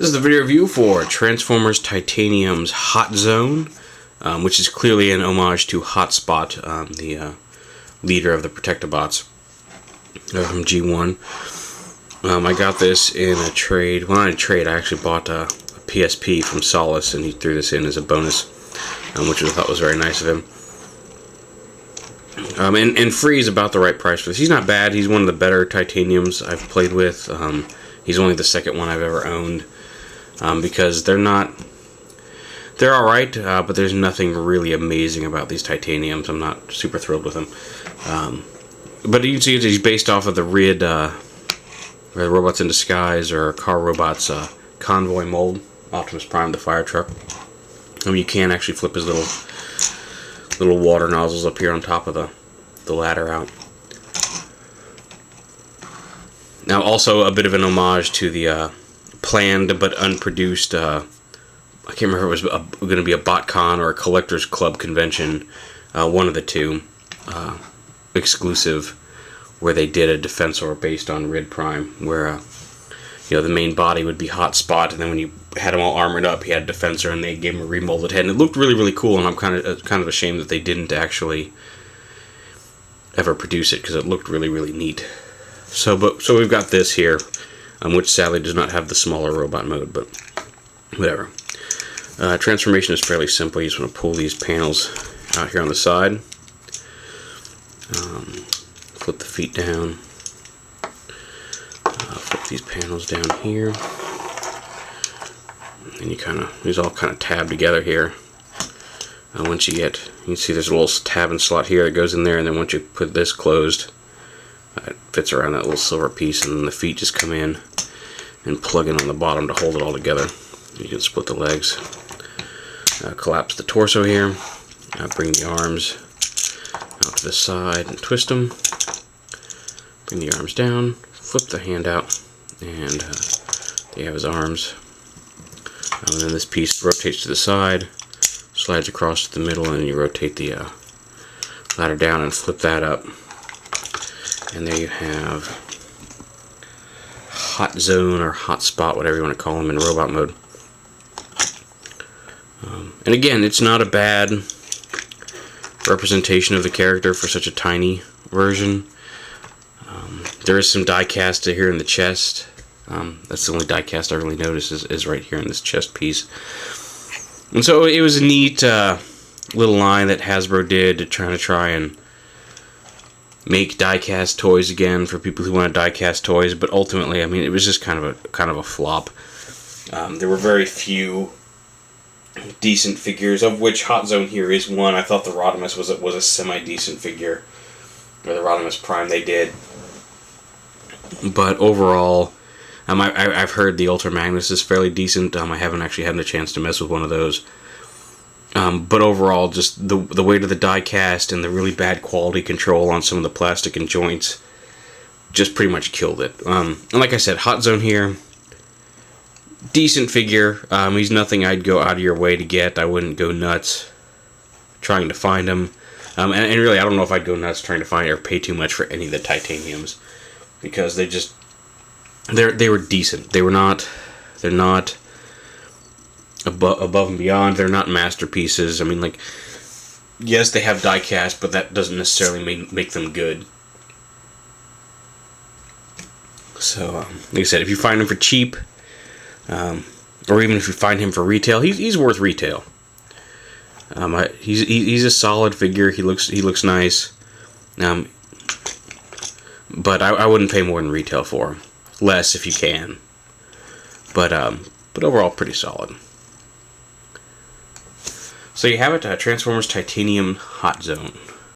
This is the video review for Transformers Titanium's Hot Zone, which is clearly an homage to Hotspot, the leader of the Protectobots from G1. I got this in a trade. Well, not a trade, I actually bought a PSP from Solace, and he threw this in as a bonus, which I thought was very nice of him. And free is about the right price for this. He's not bad. He's one of the better Titaniums I've played with. He's only the second one I've ever owned. Because they're alright, but there's nothing really amazing about these Titaniums. I'm not super thrilled with them. But you can see he's based off of the RID, Robots in Disguise, or Car Robots Convoy mold, Optimus Prime, the fire truck. You can actually flip his little water nozzles up here on top of the ladder out. Now, also a bit of an homage to the planned but unproduced, I can't remember if it was going to be a BotCon or a Collectors Club convention, one of the two, exclusive, where they did a Defensor based on RID Prime, where the main body would be Hotspot, and then when you had him all armored up, he had Defensor, and they gave him a remolded head, and it looked really, really cool. And I'm kind of ashamed that they didn't actually ever produce it, because it looked really, really neat. So we've got this here, which sadly does not have the smaller robot mode, but whatever. Transformation is fairly simple. You just want to pull these panels out here on the side, flip the feet down, flip these panels down here, and these all kind of tab together here. Once you can see there's a little tab and slot here that goes in there, and then once you put this closed, it fits around that little silver piece, and then the feet just come in and plug in on the bottom to hold it all together. You can split the legs, collapse the torso here, bring the arms out to the side and twist them, bring the arms down, flip the hand out, and they have his arms. And then this piece rotates to the side, slides across to the middle, and then you rotate the ladder down and flip that up. And there you have Hot Zone or Hotspot, whatever you want to call him, in robot mode. And again, it's not a bad representation of the character for such a tiny version. There is some die cast here in the chest. That's the only die cast I really noticed is right here in this chest piece. And so it was a neat little line that Hasbro did to try and make die-cast toys again for people who want die-cast toys, but ultimately, I mean, it was just kind of a flop. There were very few decent figures, of which Hot Zone here is one. I thought the Rodimus was a semi-decent figure, or the Rodimus Prime they did. But overall, I've heard the Ultra Magnus is fairly decent. I haven't actually had a chance to mess with one of those. But overall, just the weight of the die cast and the really bad quality control on some of the plastic and joints just pretty much killed it. And like I said, Hot Zone here, decent figure. He's nothing I'd go out of your way to get. I wouldn't go nuts trying to find him. And really, I don't know if I'd go nuts trying to find or pay too much for any of the Titaniums, because they were decent. They're not above and beyond. They're not masterpieces. I mean, like, yes, they have die cast, but that doesn't necessarily make them good. So, like I said, if you find him for cheap, or even if you find him for retail, he's worth retail. He's a solid figure. He looks nice. But I wouldn't pay more than retail for him. Less if you can. But overall, pretty solid. So you have it, Transformers Titanium Hot Zone.